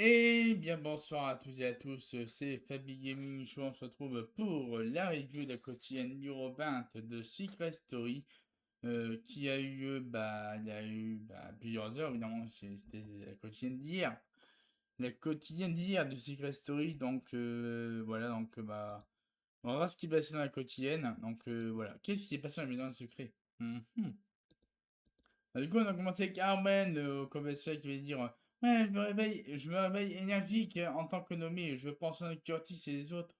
Et bien bonsoir à tous et à tous, c'est Fabi Gaming Show, on se retrouve pour la review de la quotidienne numéro 20 de Secret Story qui a eu lieu, il y a eu plusieurs heures évidemment, c'était la quotidienne d'hier. La quotidienne d'hier de Secret Story, donc voilà, on va voir ce qui est passé dans la quotidienne, donc voilà. Qu'est-ce qui s'est passé dans la maison de secret? Mhm. Du coup, on a commencé avec Armen, le commercial qui va dire ouais, je me réveille énergique en tant que nommé, je pense à Curtis et les autres.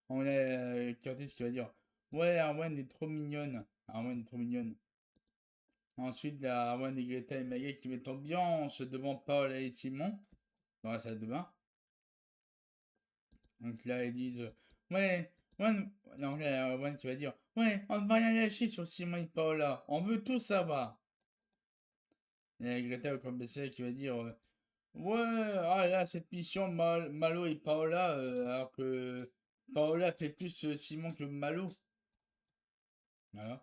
On a Curtis qui va dire ouais, Arwen est trop mignonne. Arwen est trop mignonne. Ensuite, il y a Arwen et Greta et Maggie qui mettent ambiance devant Paul et Simon dans la salle de bain. Donc là, ils disent ouais, ouais, non, là, Arwen qui va dire ouais, on ne va rien lâcher sur Simon et Paola, on veut tout savoir. Il y a Greta au commercial qui va dire ouais, ah là, cette mission, Malo et Paola, alors que Paola fait plus Simon que Malo. Voilà.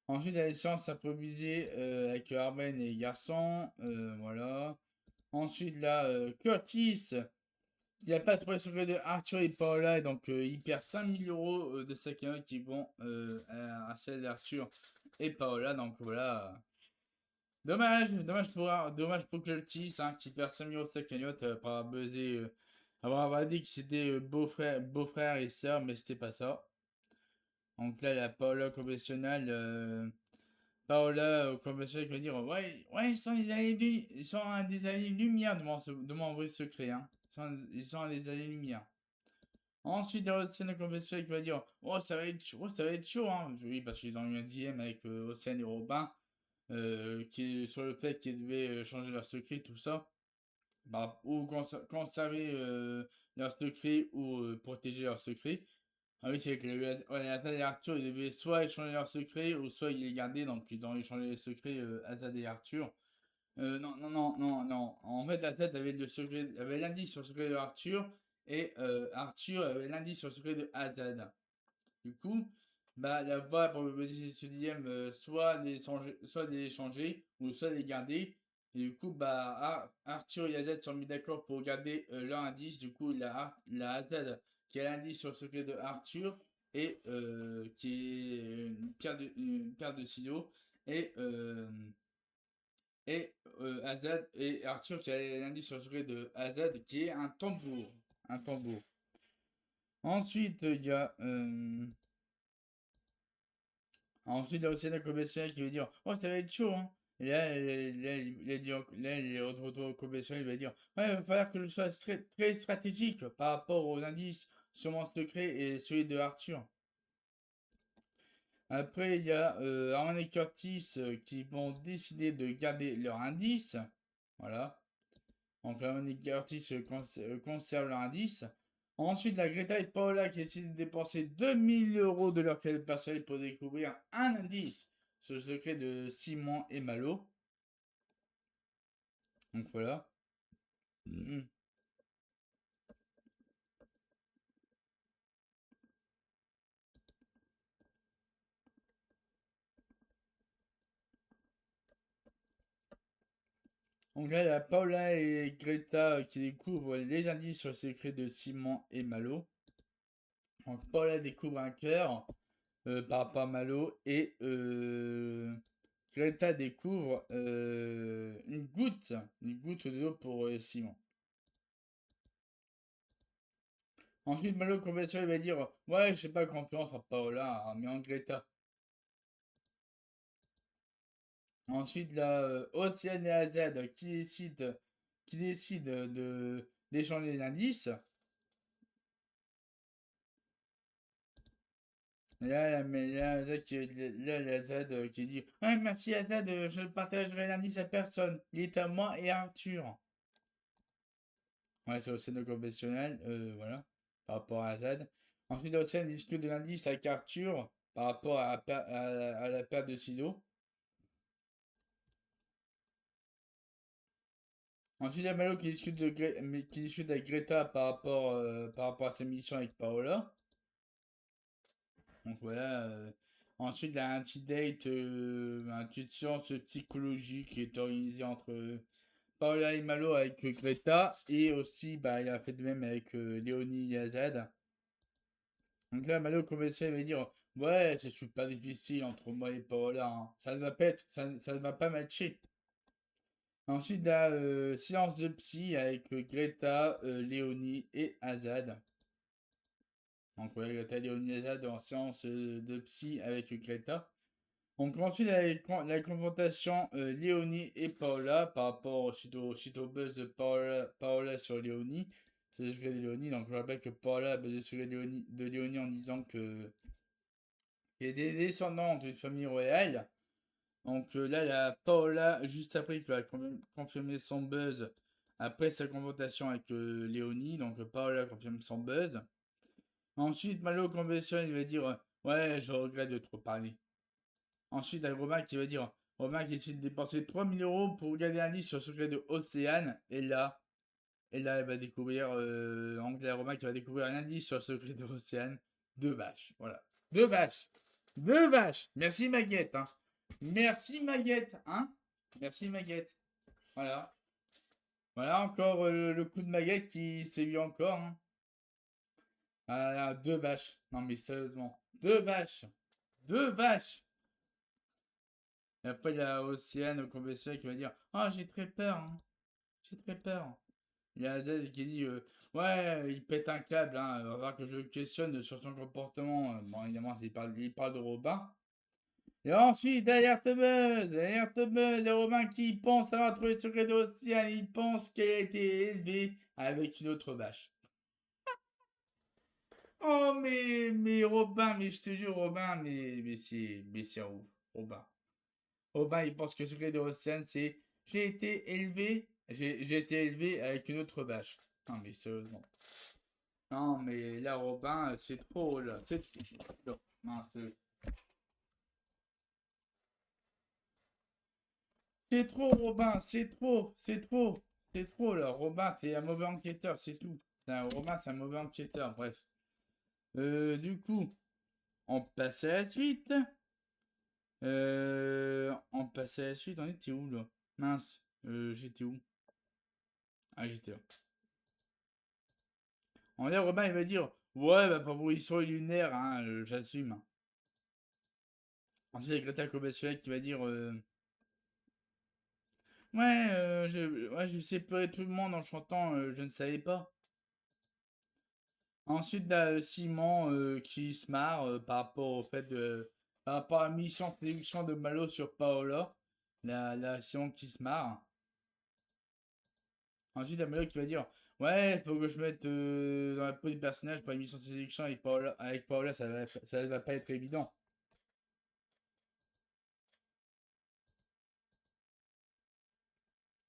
Ensuite, il y a les séances improvisées avec Armen et les garçons. Voilà. Ensuite, là, Curtis, il n'a pas trouvé le secret de Arthur et Paola, et donc il perd 5000 € de sa cagnotte qui vont à celle d'Arthur et Paola. Donc voilà. Dommage pour Curtis hein, qui perd 5000 € de sa cagnotte pour avoir buzzé, avoir dit que c'était beau-frère et sœur, mais c'était pas ça. Donc là, il y a Paola confessionnal, Paola au confessionnal qui va dire ouais, ils sont à des années-lumière de mon vrai secret, hein. Ils sont à des années-lumière. Ensuite, dans Océane au confessionnal qui va dire oh, ça va être chaud, hein. Oui, parce qu'ils ont eu un DM avec Océane et Robin qui, sur le fait qu'ils devaient changer leur secret, tout ça. Ou conserver leur secret ou protéger leur secret. Ah oui, c'est que Azad et Arthur, ils devaient soit échanger leur secret ou soit ils les gardaient, donc ils ont échangé les secrets Azad et Arthur. Non, non, non, non, non. En fait, Azad avait l'indice sur le secret de Arthur et Arthur avait l'indice sur le secret de Azad. Du coup, la voie pour poser ce dilemme, soit de les changer ou soit de les garder. Et du coup, Arthur et Azad sont mis d'accord pour garder leur indice. Du coup, la Azad qui a l'indice sur le secret de Arthur et qui est une paire de ciseaux. Et, euh, et Azad et Arthur qui a l'indice sur le secret de Azad qui est un tambour. Un tambour. Ensuite, il y a. Ensuite, il y a aussi la conventionnel qui veut dire oh, ça va être chaud, hein. Et là, il est retourné au conventionnel, il va dire ouais, il va falloir que je sois très stratégique par rapport aux indices sur mon secret et celui de Arthur. Après, il y a Aaron et Curtis qui vont décider de garder leur indice. Voilà. Donc, Aaron et Curtis conservent leur indice. Ensuite, la Greta et Paola qui décident de dépenser 2000 € de leur crédit personnel pour découvrir un indice sur le secret de Simon et Malo. Donc voilà. Mhm. Donc là, il y a Paola et Greta qui découvrent les indices sur le secret de Simon et Malo. Donc Paola découvre un cœur par rapport à Malo et Greta découvre une goutte d'eau pour Simon. Ensuite, Malo convention va dire ouais, je sais pas confiance en Paola, hein, mais en Greta. Ensuite, là, Océane et Azad qui décident d'échanger les indices. Il y a Azad qui dit ouais, merci Azad, je ne partagerai l'indice à personne. Il est à moi et à Arthur. Ouais, c'est Océane confessionnel, voilà, par rapport à Azad. Ensuite, Océane discute de l'indice avec Arthur par rapport à la paire de ciseaux. Ensuite, il y a Malo qui discute avec Greta par rapport à sa mission avec Paola. Donc voilà. Ensuite, il y a un petit science psychologique qui est organisé entre Paola et Malo avec Greta. Et aussi, bah, il a fait de même avec Léonie et Azad. Donc là, Malo convention, il va dire ouais, c'est super difficile entre moi et Paola, hein. Ça ne va pas être, ça ne va pas matcher. Ensuite, la séance de psy avec Greta, Léonie et Azad. Donc, ouais, Greta, Léonie et Azad en séance de psy avec Greta. Donc, ensuite, la confrontation Léonie et Paola par rapport suite au buzz de Paola sur Léonie. C'est le secret de Léonie. Donc, je rappelle que Paola a buzzé sur de Léonie en disant que il est des descendants d'une famille royale. Donc là, il y a Paola, juste après, qui va confirmer son buzz après sa confrontation avec Léonie. Donc Paola confirme son buzz. Ensuite, Malo confession, il va dire ouais, je regrette de trop parler. Ensuite, il y a Romain qui va dire Romain qui décide de dépenser 3000 euros pour regarder un livre sur le secret de Océane. Et là, elle va découvrir, Anglais Romain qui va découvrir un indice sur le secret de Océane. Deux vaches, voilà. Deux vaches. Deux vaches. Merci Maguette, hein. Merci Maguette, hein. Merci Maguette. Voilà. Voilà encore le coup de Maguette qui sévit encore, hein. Ah, deux vaches. Non mais sérieusement. Deux vaches. Deux vaches. Et après il y a Océane au conventionnel qui va dire ah, j'ai très peur, hein. J'ai très peur. Il y a Z qui dit ouais, il pète un câble, hein. Va voir que je le questionne sur son comportement. Bon, évidemment, il parle de Robin. Et ensuite, derrière Tebeuse, il y a Robin qui pense avoir trouvé le secret d'Océane. Il pense qu'elle a été élevée avec une autre vache. Oh, mais Robin, mais je te jure, Robin, mais c'est ouf, Robin. Robin, il pense que le secret d'Océane, c'est j'ai été élevé avec une autre vache. Non, mais sérieusement. Non, mais là, Robin, c'est trop, là. Non, c'est trop, Robin, c'est trop, là. Robin, t'es un mauvais enquêteur, c'est tout. Robin, c'est un mauvais enquêteur, bref. Du coup, on passe à la suite. On était où, là? Mince, j'étais où? Ah, j'étais là. En vrai, Robin, il va dire, ouais, bah, proposition lunaire, hein, j'assume, hein. Ensuite, il y a Greta Kobasiewicz qui va dire, ouais, je sais pleurer tout le monde en chantant Je ne savais pas. Ensuite, Simon qui se marre par rapport à la mission de séduction de Malo sur Paola. La Simon qui se marre. Ensuite, il y a Malo qui va dire ouais, faut que je mette dans la peau du personnage pour la mission de séduction avec Paola, ça va pas être évident.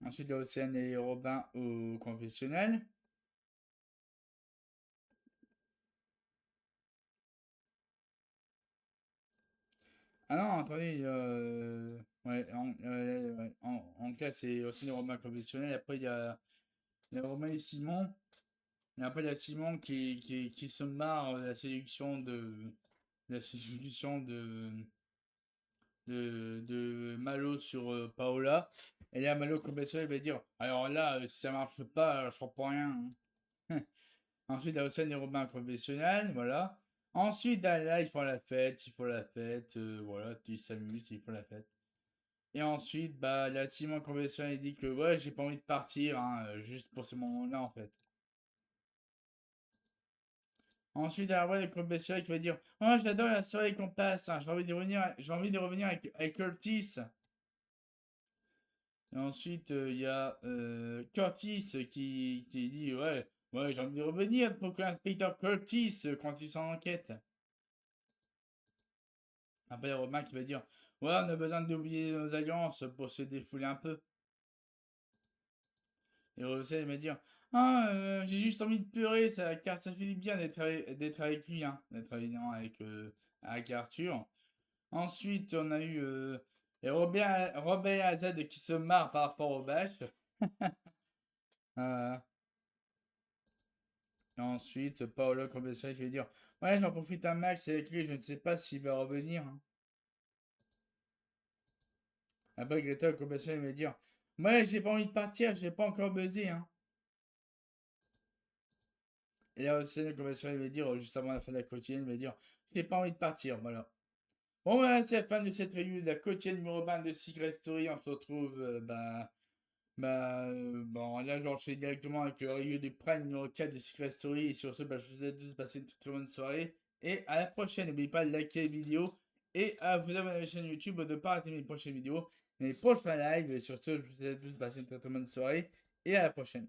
Ensuite, il y a Océane et Robin au confessionnal. Ah non, attendez, ouais, en classe, c'est aussi le Robin confessionnel. Après, il y a Romain et Simon. Et après, il y a Simon qui se marre de la séduction de Malo sur Paola. Et là, Malo, comme ça, il va dire alors là, si ça marche pas, je comprends rien, hein. Ensuite, il y a Océane et Robin confessionnel, voilà. Ensuite, là, ils font la fête, voilà, ils s'amusent, ils font la fête. Et ensuite, bah, la Simon confessionnel, il dit que ouais, j'ai pas envie de partir, hein, juste pour ce moment-là, en fait. Ensuite, après, le professionnel qui va dire oh, j'adore la soirée qu'on passe, hein. J'ai envie de revenir avec Curtis. Et ensuite, il y a Curtis qui dit ouais, j'ai envie de revenir pour que l'inspecteur Curtis quand il s'en enquête. Après, il y a Romain qui va dire ouais, on a besoin d'oublier nos alliances pour se défouler un peu. Et Rossel il va dire ah, j'ai juste envie de pleurer, car ça fait du bien d'être avec lui, hein, d'être évidemment avec Arthur. Ensuite, on a eu Robert Azad qui se marre par rapport aux bâches. Euh, et ensuite, Paolo Corbessoy qui va dire ouais, j'en profite un max avec lui, je ne sais pas s'il va revenir, hein. Après, Greta Corbessoy va dire Moi, j'ai pas envie de partir, j'ai pas encore buzzé, hein. Et là, aussi, la conversation, il va dire, juste avant la fin de la quotidienne, il va dire, j'ai pas envie de partir, voilà. Bon, voilà, c'est la fin de cette review de la quotidienne numéro 20 de Secret Story. On se retrouve, bon, là, j'enchaîne directement avec le review du Prime numéro 4 de Secret Story. Et sur ce, je vous souhaite tous de passer une très bonne soirée. Et à la prochaine. N'oubliez pas de liker la vidéo et à vous abonner à la chaîne YouTube de ne pas rater mes prochaines vidéos, mes prochains lives. Et sur ce, je vous souhaite tous de passer une très bonne soirée. Et à la prochaine.